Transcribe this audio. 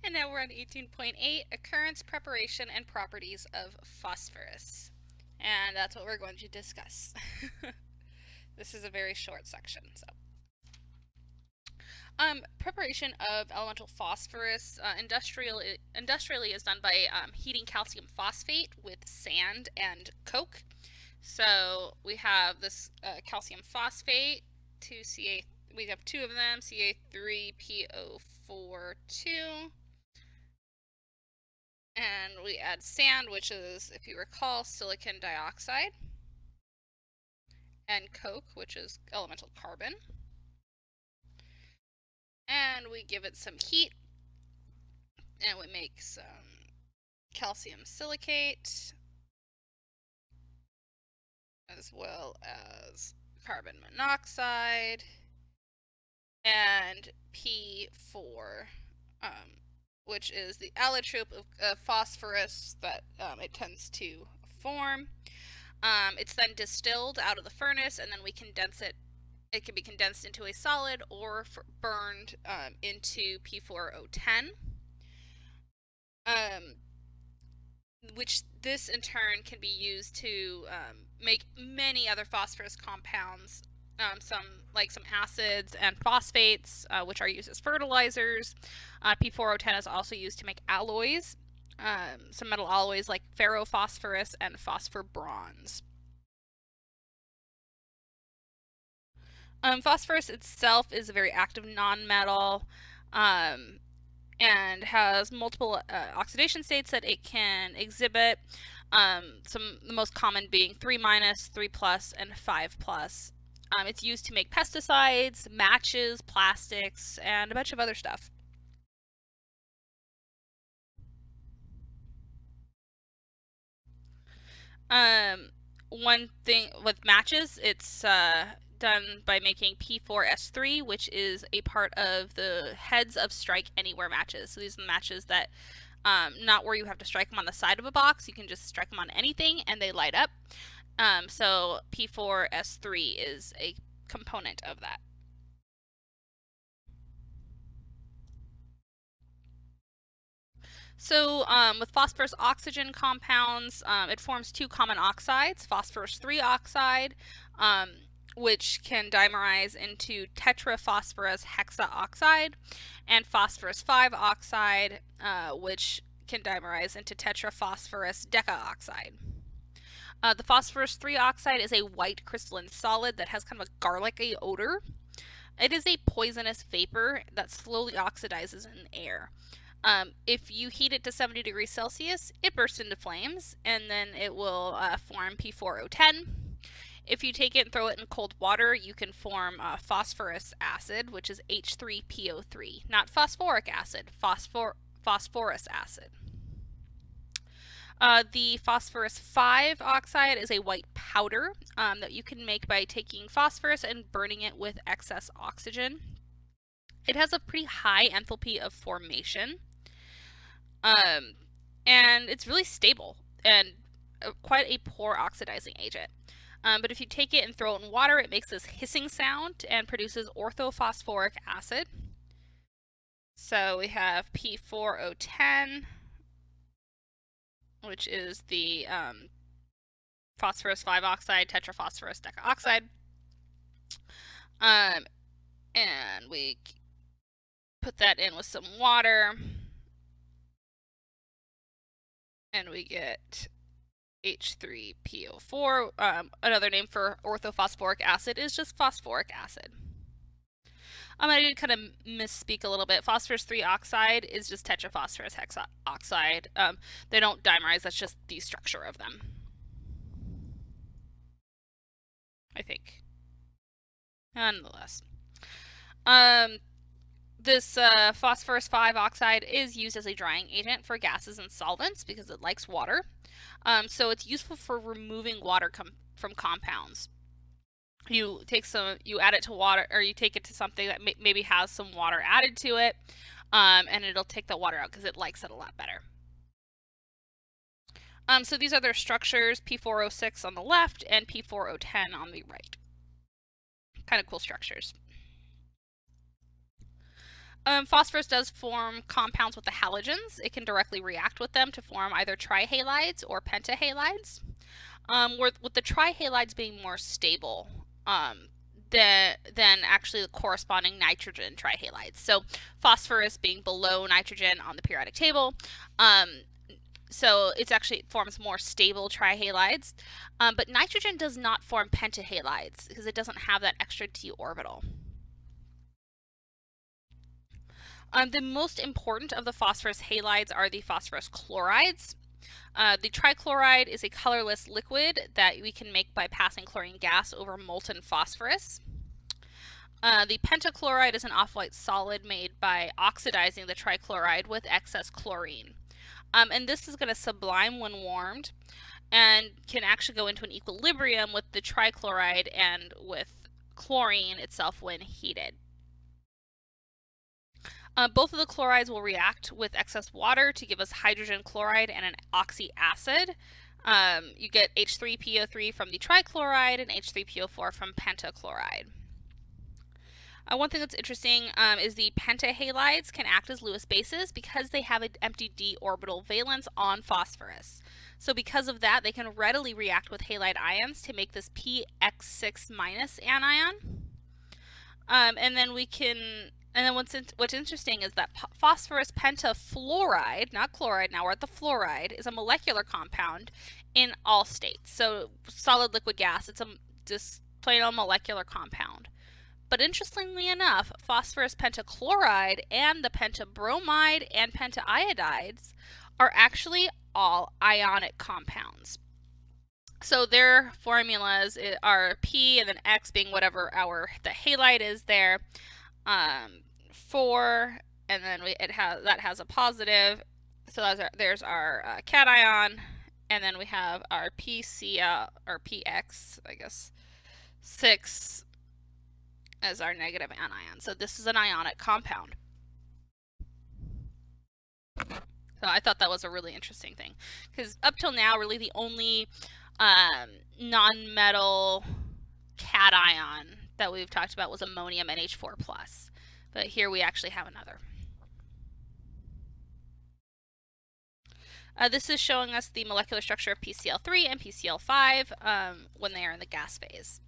And now we're on 18.8, occurrence, preparation, and properties of phosphorus. And that's what we're going to discuss. This is a very short section. Preparation of elemental phosphorus industrially is done by heating calcium phosphate with sand and coke. So we have this calcium phosphate, 2Ca. We have two of them, Ca3PO4 2. And we add sand, which is, if you recall, silicon dioxide, and coke, which is elemental carbon. And we give it some heat, and we make some calcium silicate, as well as carbon monoxide, and P4, which is the allotrope of phosphorus that it tends to form. It's then distilled out of the furnace, and then we condense it. It can be condensed into a solid or burned into P4O10, which this in turn can be used to make many other phosphorus compounds, some acids and phosphates, which are used as fertilizers. P4O10 is also used to make alloys, some metal alloys like ferrophosphorus and phosphor bronze. Phosphorus itself is a very active nonmetal, and has multiple oxidation states that it can exhibit. The most common being 3-, 3+, and 5+. It's used to make pesticides, matches, plastics, and a bunch of other stuff. One thing with matches, it's done by making P4S3, which is a part of the heads of Strike Anywhere matches. So these are the matches that, not where you have to strike them on the side of a box, you can just strike them on anything and they light up. So P4S3 is a component of that. So with phosphorus oxygen compounds, it forms two common oxides, phosphorus 3 oxide, which can dimerize into tetraphosphorus hexaoxide, and phosphorus 5 oxide, which can dimerize into tetraphosphorus decaoxide. The phosphorus 3 oxide is a white crystalline solid that has kind of a garlicky odor. It is a poisonous vapor that slowly oxidizes in air. If you heat it to 70 degrees Celsius, it bursts into flames, and then it will form P4O10. If you take it and throw it in cold water, you can form phosphorus acid, which is H3PO3. Not phosphoric acid, phosphorus acid. The phosphorus 5 oxide is a white powder that you can make by taking phosphorus and burning it with excess oxygen. It has a pretty high enthalpy of formation, and it's really stable and quite a poor oxidizing agent. But if you take it and throw it in water, it makes this hissing sound and produces orthophosphoric acid. So we have P4O10, which is the phosphorus 5 oxide, tetraphosphorus decaoxide. And we put that in with some water, and we get H3PO4. Another name for orthophosphoric acid is just phosphoric acid. I did kind of misspeak a little bit. Phosphorus 3 oxide is just tetraphosphorus hexaoxide. They don't dimerize, that's just the structure of them, I think. Nonetheless. This phosphorus 5 oxide is used as a drying agent for gases and solvents because it likes water. So it's useful for removing water from compounds. You add it to water, or you take it to something that maybe has some water added to it, and it'll take the water out because it likes it a lot better. So these are their structures, P4O6 on the left and P4O10 on the right. Kind of cool structures. Phosphorus does form compounds with the halogens. It can directly react with them to form either trihalides or pentahalides. With the trihalides being more stable than actually the corresponding nitrogen trihalides. So phosphorus being below nitrogen on the periodic table. So it forms more stable trihalides, but nitrogen does not form pentahalides because it doesn't have that extra d orbital. The most important of the phosphorus halides are the phosphorus chlorides. The trichloride is a colorless liquid that we can make by passing chlorine gas over molten phosphorus. The pentachloride is an off-white solid made by oxidizing the trichloride with excess chlorine. And this is going to sublime when warmed and can actually go into an equilibrium with the trichloride and with chlorine itself when heated. Both of the chlorides will react with excess water to give us hydrogen chloride and an oxy acid. You get H3PO3 from the trichloride and H3PO4 from pentachloride. One thing that's interesting is the pentahalides can act as Lewis bases because they have an empty d orbital valence on phosphorus. So because of that, they can readily react with halide ions to make this px6- anion. And then what's interesting is that phosphorus pentafluoride, not chloride, now we're at the fluoride, is a molecular compound in all states. So solid, liquid, gas, it's just plain old molecular compound. But interestingly enough, phosphorus pentachloride and the pentabromide and pentaiodides are actually all ionic compounds. So their formulas are P and then X being whatever the halide is there, 4, and then that has a positive. So there's our cation, and then we have our PCl or PX, I guess, 6 as our negative anion. So this is an ionic compound. So I thought that was a really interesting thing, because up till now, really the only non-metal cation that we've talked about was ammonium NH4+. But here we actually have another. This is showing us the molecular structure of PCl3 and PCl5 when they are in the gas phase.